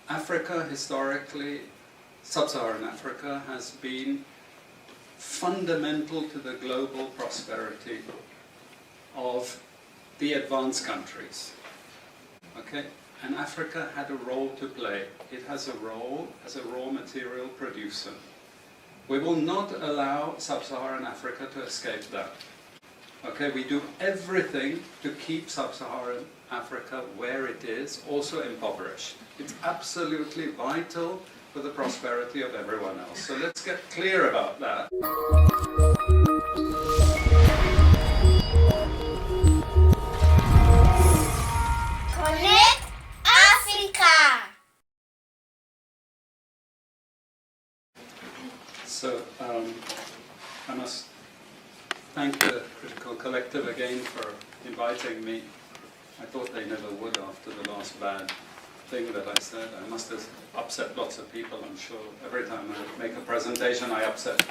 Africa historically, Sub-Saharan Africa, has been fundamental to the global prosperity of the advanced countries. Okay? And Africa had a role to play. It has a role as a raw material producer. We will not allow Sub-Saharan Africa to escape that. Okay, we do everything to keep Sub-Saharan Africa where it is, also impoverished. It's absolutely vital for the prosperity of everyone else. So let's get clear about that. Connect Africa! So I must thank the Critical Collective again for inviting me. I thought they never would after the last bad thing that I said. I must have upset lots of people, I'm sure. Every time I make a presentation I upset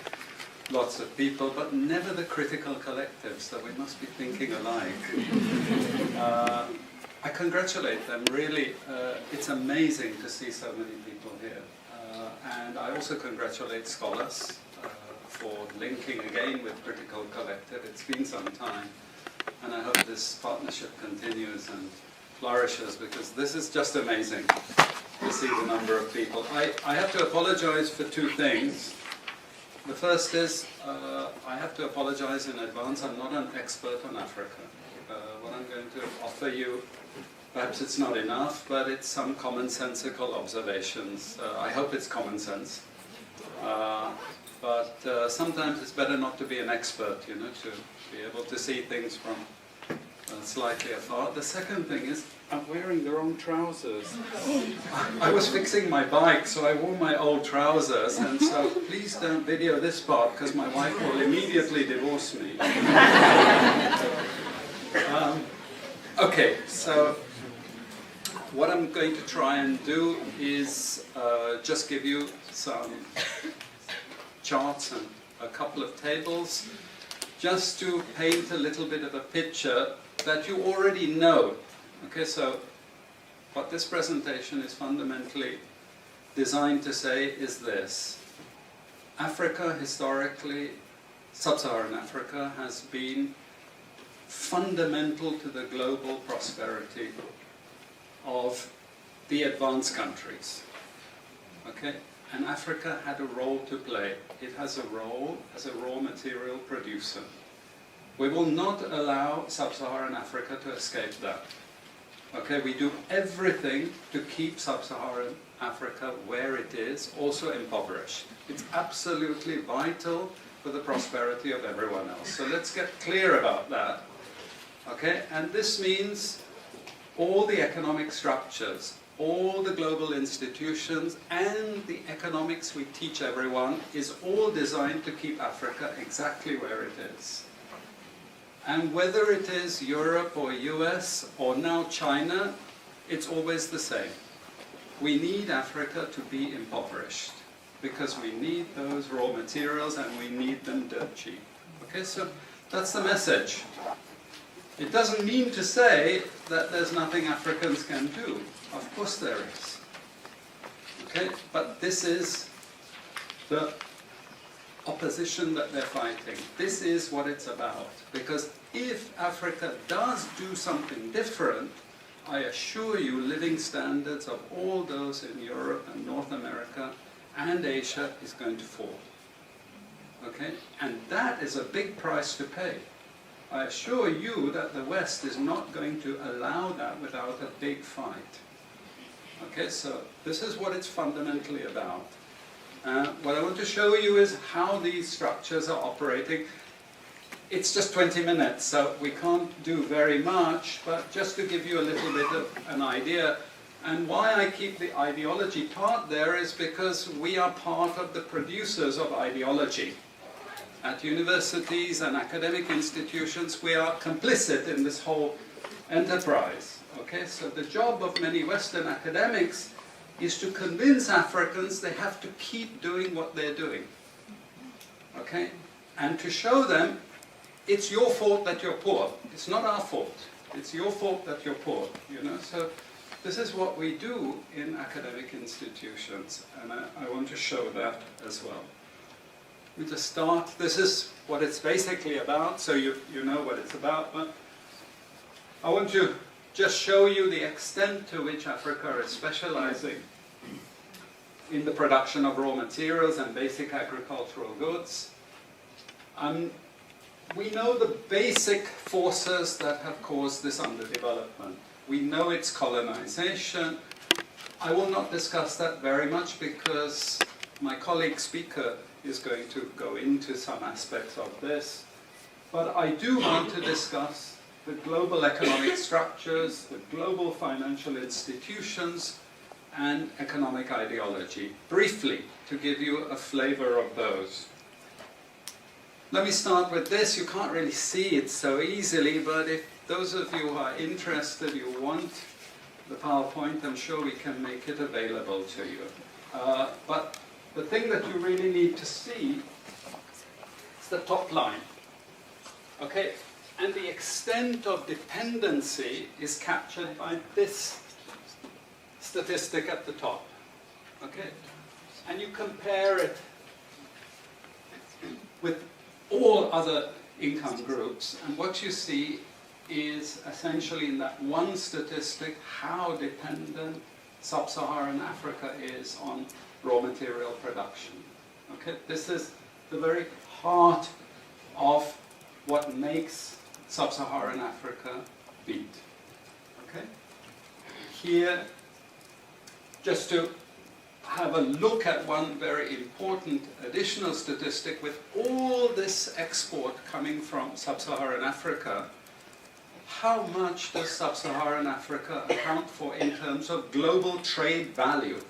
lots of people, but never the Critical Collective, so we must be thinking alike. I congratulate them, really. It's amazing to see so many people here. And I also congratulate scholars for linking again with Critical Collective. It's been some time, and I hope this partnership continues and flourishes, because this is just amazing to see the number of people. I have to apologize for two things. The first is, I have to apologize in advance. I'm not an expert on Africa. What I'm going to offer you, perhaps it's not enough, but it's some commonsensical observations. I hope it's common sense. But sometimes it's better not to be an expert, you know, to be able to see things from slightly afar. The second thing is, I'm wearing the wrong trousers. I was fixing my bike, so I wore my old trousers, and so please don't video this part, because my wife will immediately divorce me. Okay, so what I'm going to try and do is just give you some charts and a couple of tables, just to paint a little bit of a picture that you already know. Okay, so what this presentation is fundamentally designed to say is this. Africa historically, Sub-Saharan Africa, has been fundamental to the global prosperity of the advanced countries. Okay? And Africa had a role to play. It has a role as a raw material producer. We will not allow Sub-Saharan Africa to escape that. Okay, we do everything to keep Sub-Saharan Africa where it is, also impoverished. It's absolutely vital for the prosperity of everyone else. So let's get clear about that. Okay, and this means all the economic structures, all the global institutions, and the economics we teach everyone is all designed to keep Africa exactly where it is. And whether it is Europe or US or now China, it's always the same. We need Africa to be impoverished because we need those raw materials and we need them dirt cheap. Okay, so that's the message. It doesn't mean to say that there's nothing Africans can do. Of course there is. Okay, but this is the opposition that they're fighting. This is what it's about. Because if Africa does do something different, I assure you living standards of all those in Europe and North America and Asia is going to fall. Okay? And that is a big price to pay. I assure you that the West is not going to allow that without a big fight. Okay, so this is what it's fundamentally about. What I want to show you is how these structures are operating. It's just 20 minutes, so we can't do very much, but just to give you a little bit of an idea. And why I keep the ideology part there is because we are part of the producers of ideology. At universities and academic institutions, we are complicit in this whole enterprise. Okay, so the job of many Western academics is to convince Africans they have to keep doing what they're doing. Okay, and to show them it's your fault that you're poor. It's not our fault. It's your fault that you're poor. You know, so This is what we do in academic institutions, and I want to show that as well. We just start. This is what it's basically about, so you know what it's about, but I want to just show you the extent to which Africa is specializing in the production of raw materials and basic agricultural goods. We know the basic forces that have caused this underdevelopment. We know it's colonization. I will not discuss that very much because my colleague speaker is going to go into some aspects of this. But I do want to discuss the global economic structures, the global financial institutions, and economic ideology, briefly, to give you a flavor of those. Let me start with this. You can't really see it so easily, but if those of you who are interested, you want the PowerPoint, I'm sure we can make it available to you. But the thing that you really need to see is the top line. Okay? And the extent of dependency is captured by this statistic at the top. Okay? And you compare it with all other income groups, and what you see is essentially in that one statistic how dependent Sub-Saharan Africa is on raw material production. Okay? This is the very heart of what makes Sub-Saharan Africa beat. Okay? Here, just to have a look at one very important additional statistic, with all this export coming from Sub-Saharan Africa, how much does Sub-Saharan Africa account for in terms of global trade value?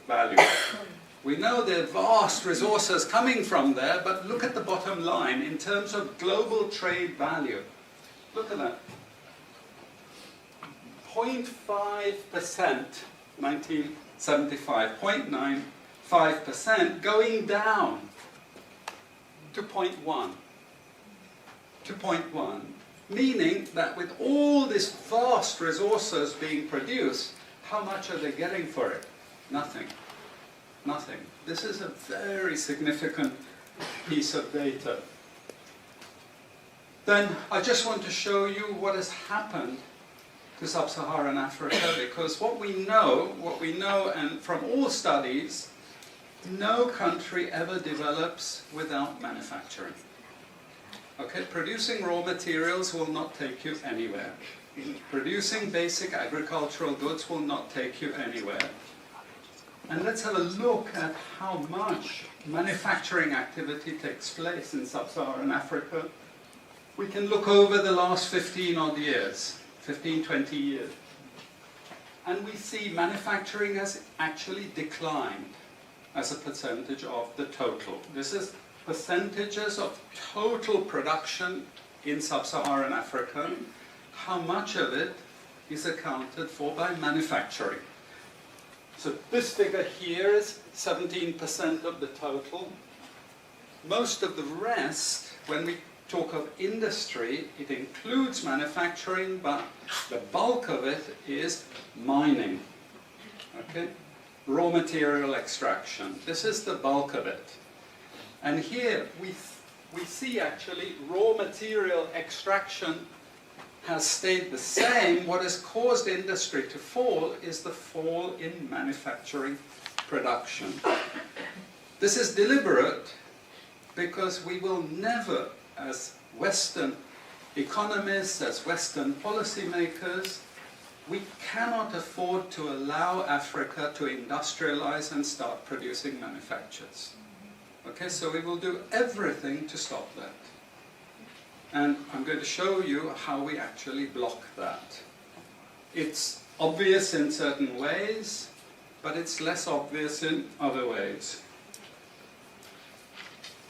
We know there are vast resources coming from there, but look at the bottom line in terms of global trade value. Look at that. 0.5%, 1975, 0.95%, going down to 0.1. To 0.1. Meaning that with all these vast resources being produced, how much are they getting for it? Nothing. Nothing. This is a very significant piece of data. Then I just want to show you what has happened to Sub-Saharan Africa, because what we know, and from all studies, no country ever develops without manufacturing. Okay, producing raw materials will not take you anywhere. Producing basic agricultural goods will not take you anywhere. And let's have a look at how much manufacturing activity takes place in Sub-Saharan Africa. We can look over the last 15 odd years, 15, 20 years. And we see manufacturing has actually declined as a percentage of the total. This is percentages of total production in Sub-Saharan Africa. How much of it is accounted for by manufacturing? So this figure here is 17% of the total. Most of the rest, when we talk of industry, it includes manufacturing, but the bulk of it is mining. Okay? Raw material extraction. This is the bulk of it. And here we see actually raw material extraction has stayed the same. What has caused industry to fall is the fall in manufacturing production. This is deliberate because we will never, as Western economists, as Western policymakers, we cannot afford to allow Africa to industrialize and start producing manufactures. Okay, so we will do everything to stop that. And I'm going to show you how we actually block that. It's obvious in certain ways, but it's less obvious in other ways.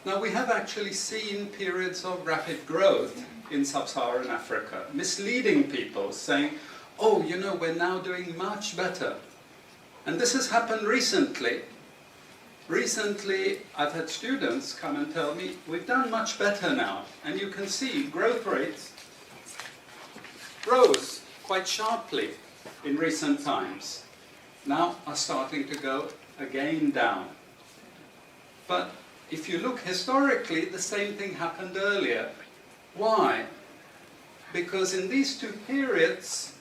Now, we have actually seen periods of rapid growth in Sub-Saharan Africa, misleading people, saying, oh, you know, we're now doing much better. And this has happened recently. Recently, I've had students come and tell me, we've done much better now. And you can see growth rates rose quite sharply in recent times. now are starting to go again down. But if you look historically, the same thing happened earlier. Why? Because in these two periods,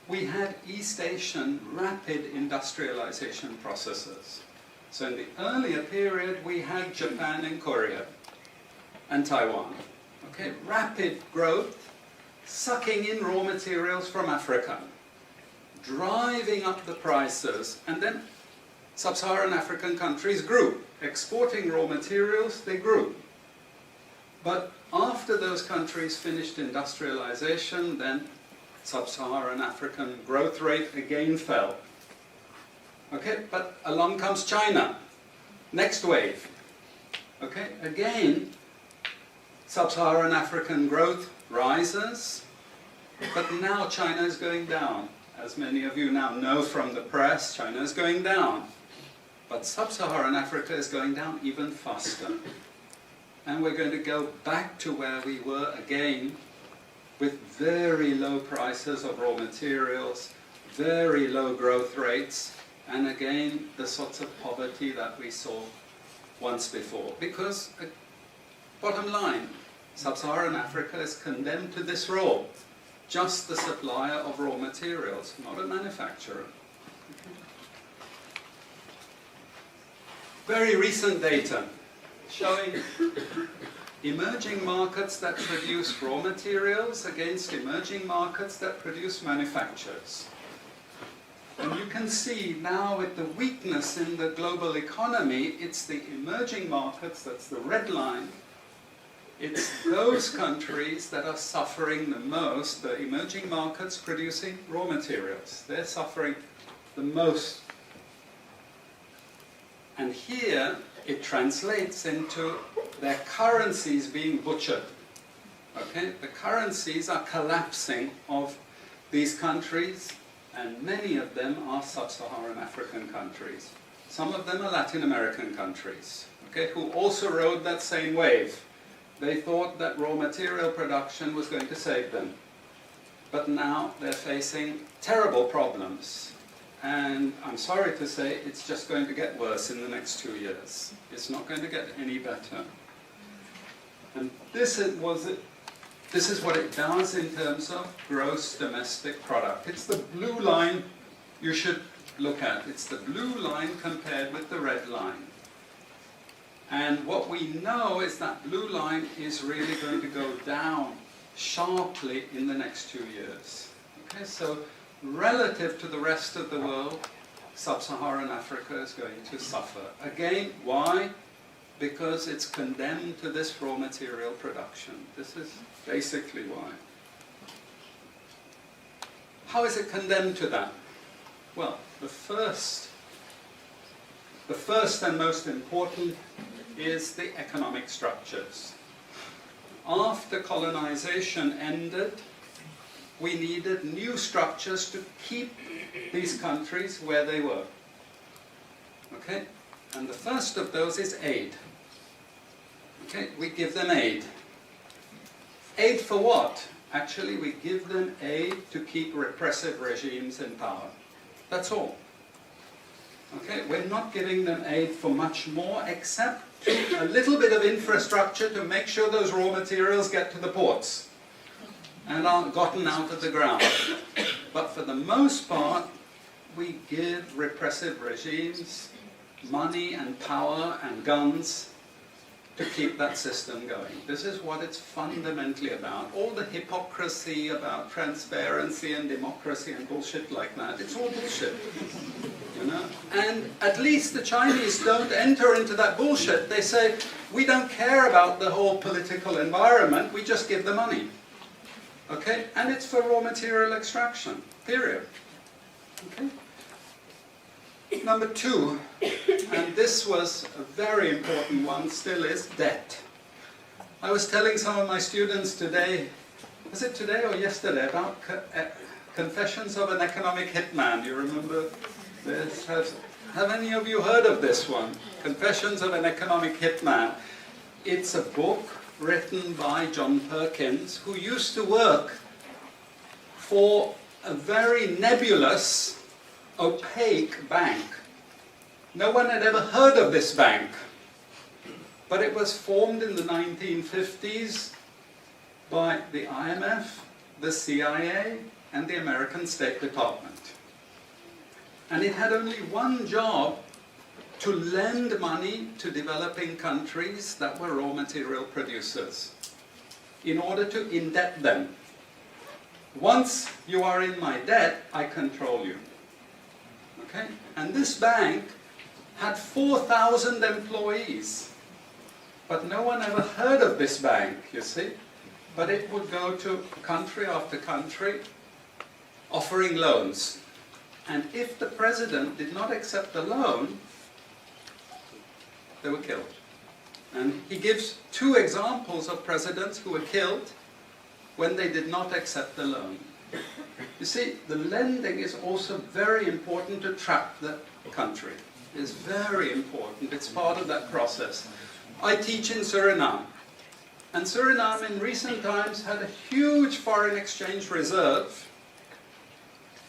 we had East Asian rapid industrialization processes. So in the earlier period, we had Japan and Korea and Taiwan. Okay, rapid growth, sucking in raw materials from Africa, driving up the prices, and then Sub-Saharan African countries grew. Exporting raw materials, they grew. But after those countries finished industrialization, then Sub-Saharan African growth rate again fell. Okay, but along comes China. Next wave. Okay, again, Sub-Saharan African growth rises, but now China is going down. As many of you now know from the press, China is going down. But Sub-Saharan Africa is going down even faster. And we're going to go back to where we were again, with very low prices of raw materials, very low growth rates, and again, the sorts of poverty that we saw once before. Because, bottom line, Sub-Saharan Africa is condemned to this role. Just the supplier of raw materials, not a manufacturer. Very recent data showing emerging markets that produce raw materials against emerging markets that produce manufactures. And you can see now with the weakness in the global economy, it's the emerging markets, that's the red line, it's those countries that are suffering the most, the emerging markets producing raw materials. They're suffering the most. And here it translates into their currencies being butchered. Okay? The currencies are collapsing of these countries, and many of them are Sub-Saharan African countries. Some of them are Latin American countries, okay, who also rode that same wave. They thought that raw material production was going to save them. But now they're facing terrible problems. And I'm sorry to say, it's just going to get worse in the next 2 years. It's not going to get any better. And this is what it does in terms of gross domestic product. It's the blue line you should look at. It's the blue line compared with the red line. And what we know is that blue line is really going to go down sharply in the next 2 years. Okay, so relative to the rest of the world, Sub-Saharan Africa is going to suffer. Again, why? Because it's condemned to this raw material production. This is basically why. How is it condemned to that? Well, the first and most important is the economic structures. After colonization ended, we needed new structures to keep these countries where they were. Okay? And the first of those is aid. Okay? We give them aid. Aid for what? Actually, we give them aid to keep repressive regimes in power. That's all. Okay? We're not giving them aid for much more, except a little bit of infrastructure to make sure those raw materials get to the ports and aren't gotten out of the ground. But for the most part, we give repressive regimes money and power and guns to keep that system going. This is what it's fundamentally about. All the hypocrisy about transparency and democracy and bullshit like that, it's all bullshit. You know? And at least the Chinese don't enter into that bullshit. They say, we don't care about the whole political environment, we just give the money. Okay? And it's for raw material extraction, period. Okay? Number 2, and this was a very important one, still is debt. I was telling some of my students today, was it today or yesterday, about Confessions of an Economic Hitman. You remember this? Have any of you heard of this one? Confessions of an Economic Hitman. It's a book written by John Perkins, who used to work for a very nebulous opaque bank. No one had ever heard of this bank, but it was formed in the 1950s by the IMF, the CIA, and the American State Department. And it had only one job: to lend money to developing countries that were raw material producers in order to indebt them. Once you are in my debt, I control you. Okay? And this bank had 4,000 employees. But no one ever heard of this bank, you see. But it would go to country after country offering loans. And if the president did not accept the loan, they were killed. And he gives 2 examples of presidents who were killed when they did not accept the loan. You see, the lending is also very important to trap the country. It's very important. It's part of that process. I teach in Suriname. And Suriname in recent times had a huge foreign exchange reserve.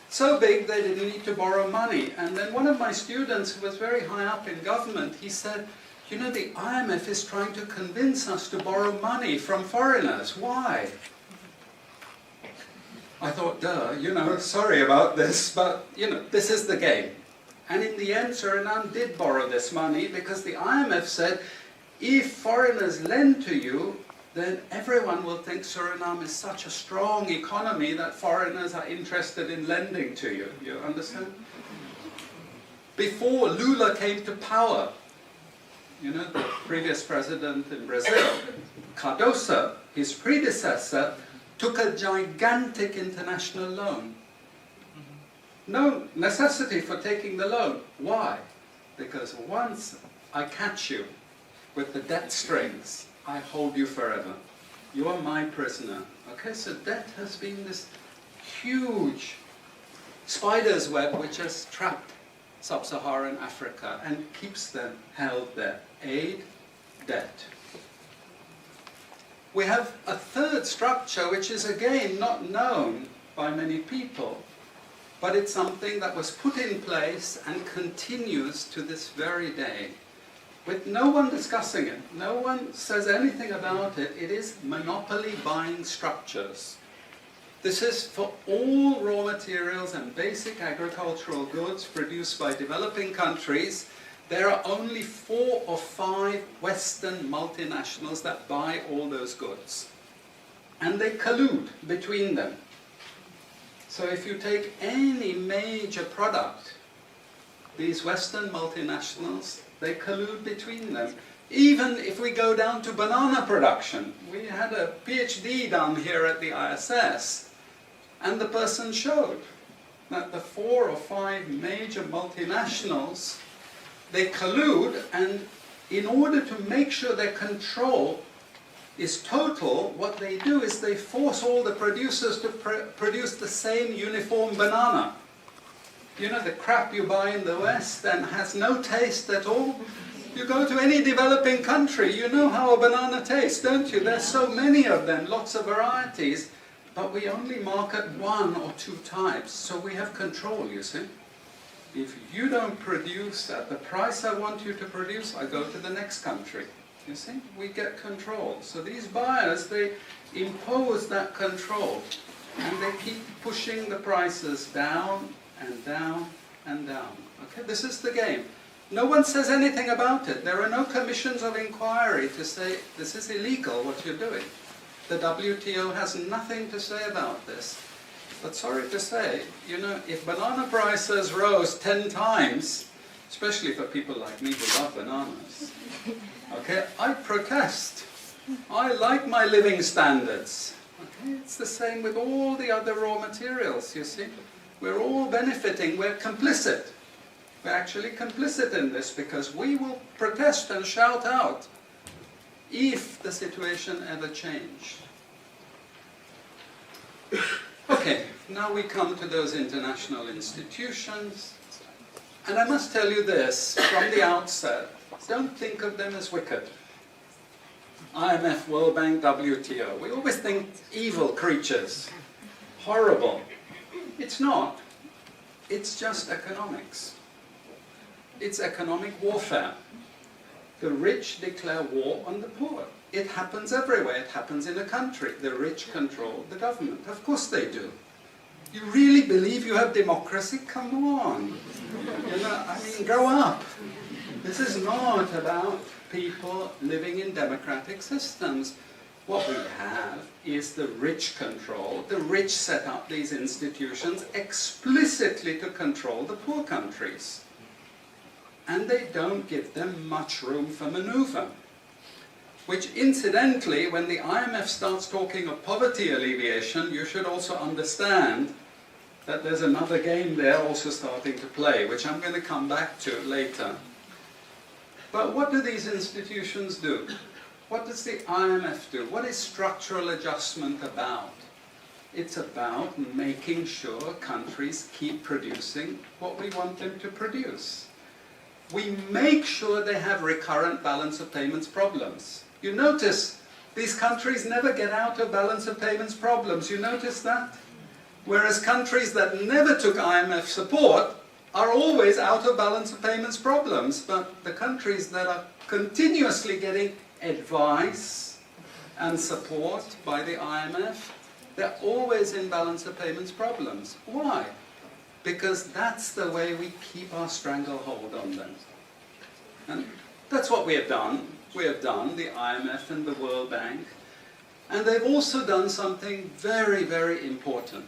So big they didn't need to borrow money. And then one of my students who was very high up in government, he said, you know, the IMF is trying to convince us to borrow money from foreigners. Why? I thought, duh, you know, sorry about this, but, you know, this is the game. And in the end, Suriname did borrow this money because the IMF said, if foreigners lend to you, then everyone will think Suriname is such a strong economy that foreigners are interested in lending to you. You understand? Before Lula came to power, you know, the previous president in Brazil, Cardoso, his predecessor, took a gigantic international loan. No necessity for taking the loan. Why? Because once I catch you with the debt strings, I hold you forever. You are my prisoner. Okay, so debt has been this huge spider's web which has trapped Sub-Saharan Africa and keeps them held there. Aid, debt. We have a third structure which is again not known by many people, but it's something that was put in place and continues to this very day, with no one discussing it. No one says anything about it. It is monopoly buying structures. This is for all raw materials and basic agricultural goods produced by developing countries. There are only 4 or 5 Western multinationals that buy all those goods. And they collude between them. So if you take any major product, these Western multinationals, they collude between them. Even if we go down to banana production, we had a PhD done here at the ISS, and the person showed that the 4 or 5 major multinationals, they collude, and in order to make sure their control is total, what they do is they force all the producers to produce the same uniform banana. You know, the crap you buy in the West and has no taste at all? You go to any developing country, you know how a banana tastes, don't you? There's so many of them, lots of varieties, but we only market 1 or 2 types, so we have control, you see. If you don't produce at the price I want you to produce, I go to the next country. You see, we get control. So these buyers, they impose that control, and they keep pushing the prices down and down and down. Okay, this is the game. No one says anything about it. There are no commissions of inquiry to say, this is illegal, what you're doing. The WTO has nothing to say about this. But sorry to say, you know, if banana prices rose 10 times, especially for people like me who love bananas, okay, I protest. I like my living standards. Okay, it's the same with all the other raw materials, you see. We're all benefiting, we're complicit. We're actually complicit in this because we will protest and shout out if the situation ever changed. Okay, now we come to those international institutions. And I must tell you this from the outset, don't think of them as wicked. IMF, World Bank, WTO. We always think evil creatures, horrible. It's not. It's just economics. It's economic warfare. The rich declare war on the poor. It happens everywhere. It happens in a country. The rich control the government. Of course they do. You really believe you have democracy? Come on. You know, I mean, grow up. This is not about people living in democratic systems. What we have is the rich control. The rich set up these institutions explicitly to control the poor countries. And they don't give them much room for maneuver. Which incidentally, when the IMF starts talking of poverty alleviation, you should also understand that there's another game there also starting to play, which I'm going to come back to later. But what do these institutions do? What does the IMF do? What is structural adjustment about? It's about making sure countries keep producing what we want them to produce. We make sure they have recurrent balance of payments problems. You notice these countries never get out of balance of payments problems. You notice that? Whereas countries that never took IMF support are always out of balance of payments problems. But the countries that are continuously getting advice and support by the IMF, they're always in balance of payments problems. Why? Because that's the way we keep our stranglehold on them. And that's what we have done. We have done, the IMF and the World Bank. And they've also done something very, very important.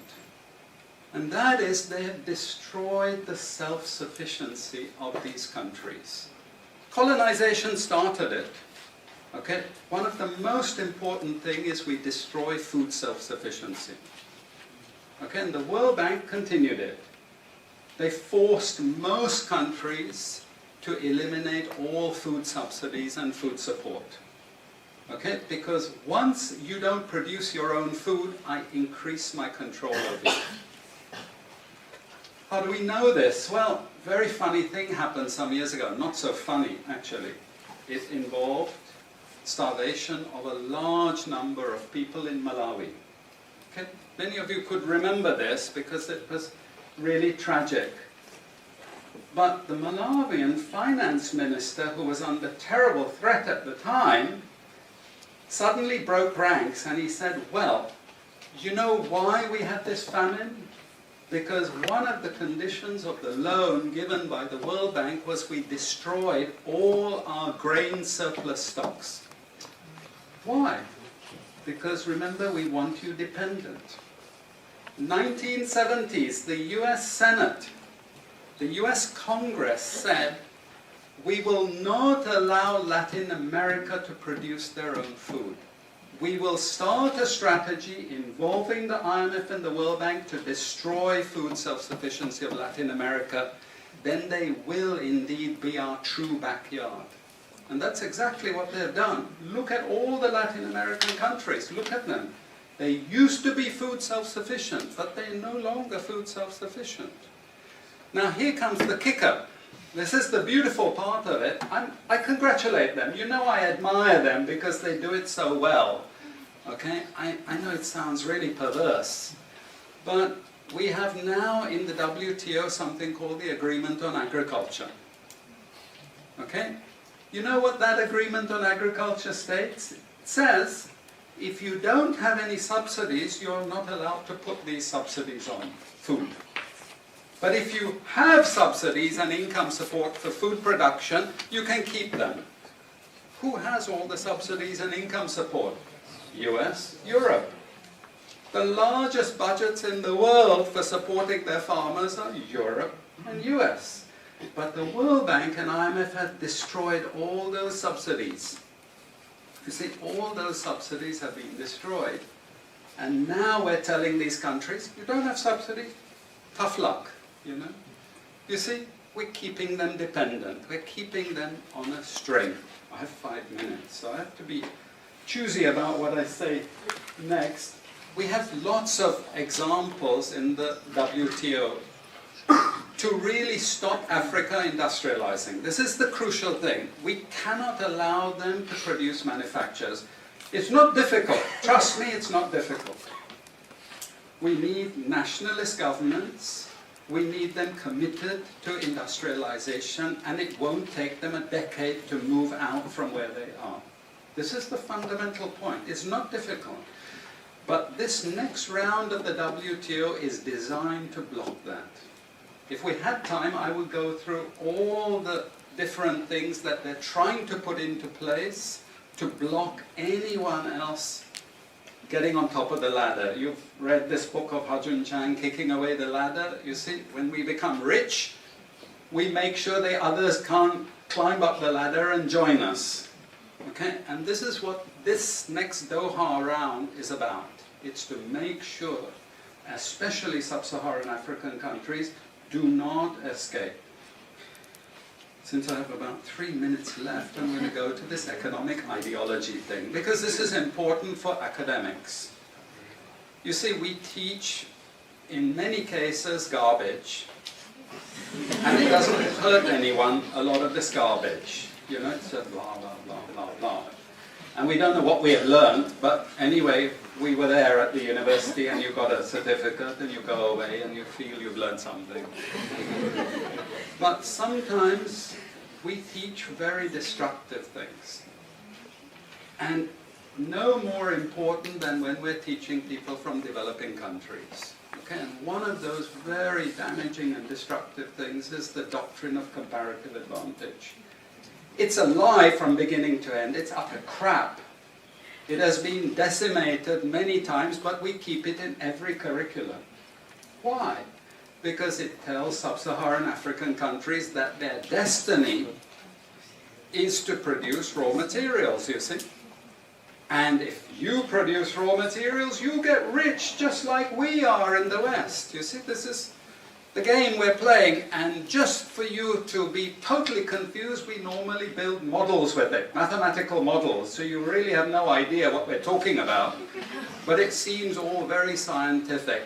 And that is they have destroyed the self-sufficiency of these countries. Colonization started it. Okay? One of the most important things is we destroy food self-sufficiency. Okay? And the World Bank continued it. They forced most countries to eliminate all food subsidies and food support. Okay? Because once you don't produce your own food, I increase my control over you. How do we know this? Well, very funny thing happened some years ago. Not so funny, actually. It involved starvation of a large number of people in Malawi. Okay? Many of you could remember this because it was really tragic. But the Malawian finance minister, who was under terrible threat at the time, suddenly broke ranks and he said, well, you know why we had this famine? Because one of the conditions of the loan given by the World Bank was we destroyed all our grain surplus stocks. Why? Because remember, we want you dependent. 1970s, the US Senate, the US Congress said, we will not allow Latin America to produce their own food. We will start a strategy involving the IMF and the World Bank to destroy food self-sufficiency of Latin America. Then they will indeed be our true backyard. And that's exactly what they've done. Look at all the Latin American countries. Look at them. They used to be food self-sufficient, but they're no longer food self-sufficient. Now here comes the kicker. This is the beautiful part of it. I congratulate them. You know I admire them because they do it so well. Okay? I know it sounds really perverse. But we have now in the WTO something called the Agreement on Agriculture. Okay? You know what that Agreement on Agriculture states? It says, if you don't have any subsidies, you're not allowed to put these subsidies on food. But if you have subsidies and income support for food production, you can keep them. Who has all the subsidies and income support? US, Europe. The largest budgets in the world for supporting their farmers are Europe and US. But the World Bank and IMF have destroyed all those subsidies. You see, all those subsidies have been destroyed. And now we're telling these countries, you don't have subsidies, tough luck. You know? You see, we're keeping them dependent. We're keeping them on a string. I have 5 minutes, so I have to be choosy about what I say next. We have lots of examples in the WTO to really stop Africa industrializing. This is the crucial thing. We cannot allow them to produce manufacturers. It's not difficult. Trust me, it's not difficult. We need nationalist governments We need them committed to industrialization, and it won't take them a decade to move out from where they are. This is the fundamental point. It's not difficult. But this next round of the WTO is designed to block that. If we had time, I would go through all the different things that they're trying to put into place to block anyone else getting on top of the ladder. You've read this book of Hajun Chang, Kicking Away the Ladder. You see, when we become rich, we make sure the others can't climb up the ladder and join us. Okay? And this is what this next Doha round is about. It's to make sure, especially Sub-Saharan African countries, do not escape. Since I have about 3 minutes left, I'm going to go to this economic ideology thing, because this is important for academics. You see, we teach, in many cases, garbage, and it doesn't hurt anyone, a lot of this garbage. You know, it's a blah, blah, blah, blah, blah. And we don't know what we have learned, but anyway, we were there at the university, and you got a certificate, and you go away, and you feel you've learned something. But sometimes we teach very destructive things. And no more important than when we're teaching people from developing countries. Okay? And one of those very damaging and destructive things is the doctrine of comparative advantage. It's a lie from beginning to end. It's utter crap. It has been decimated many times, but we keep it in every curriculum. Why? Because it tells Sub-Saharan African countries that their destiny is to produce raw materials, you see. And if you produce raw materials, you get rich just like we are in the West. You see, this is the game we're playing. And just for you to be totally confused, we normally build models with it, mathematical models, so you really have no idea what we're talking about. But it seems all very scientific.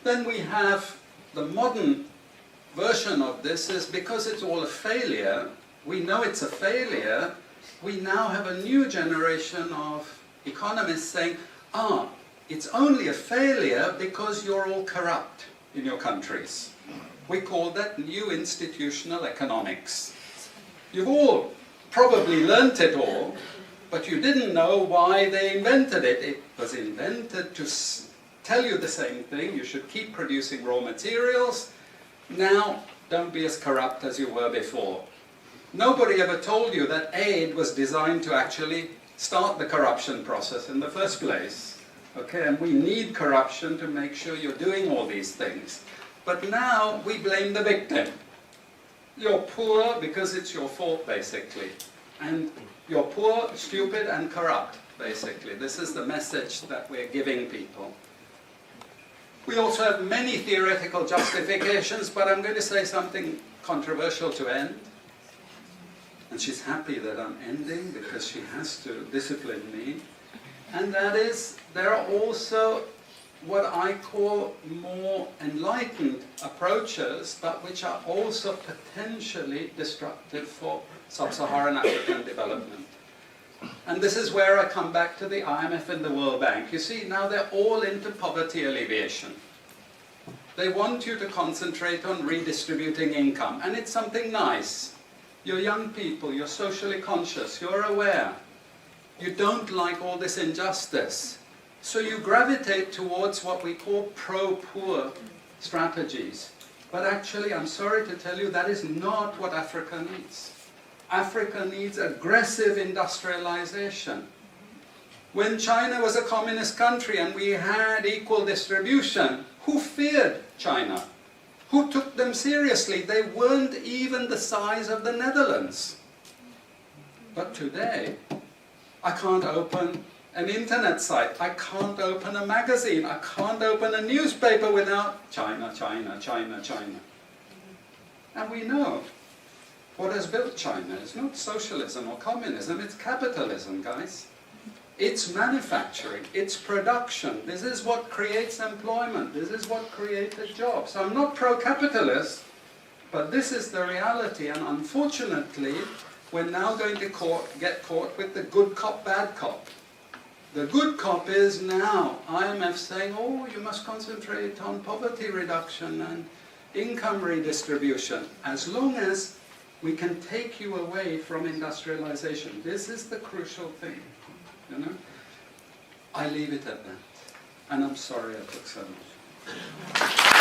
Then we have the modern version of this is because it's all a failure, we know it's a failure, we now have a new generation of economists saying, it's only a failure because you're all corrupt in your countries. We call that new institutional economics. You've all probably learnt it all, but you didn't know why they invented it. It was invented to tell you the same thing. You should keep producing raw materials. Now, don't be as corrupt as you were before. Nobody ever told you that aid was designed to actually start the corruption process in the first place. Okay, and we need corruption to make sure you're doing all these things. But now we blame the victim. You're poor because it's your fault, basically. And you're poor, stupid, and corrupt, basically. This is the message that we're giving people. We also have many theoretical justifications, but I'm going to say something controversial to end. And she's happy that I'm ending because she has to discipline me. And that is, there are also what I call more enlightened approaches, but which are also potentially destructive for Sub-Saharan African development. And this is where I come back to the IMF and the World Bank. You see, now they're all into poverty alleviation. They want you to concentrate on redistributing income, and it's something nice. You're young people, you're socially conscious, you're aware. You don't like all this injustice. So you gravitate towards what we call pro-poor strategies. But actually, I'm sorry to tell you, that is not what Africa needs. Africa needs aggressive industrialization. When China was a communist country and we had equal distribution, who feared China? Who took them seriously? They weren't even the size of the Netherlands. But today, I can't open an internet site, I can't open a magazine, I can't open a newspaper without China, China, China, China. And we know what has built China is not socialism or communism, it's capitalism, guys. It's manufacturing, it's production. This is what creates employment, this is what created jobs. I'm not pro-capitalist, but this is the reality, and unfortunately, we're now going to get caught with the good cop, bad cop. The good cop is now IMF saying, oh, you must concentrate on poverty reduction and income redistribution, as long as we can take you away from industrialization. This is the crucial thing, you know. I leave it at that. And I'm sorry I took so much.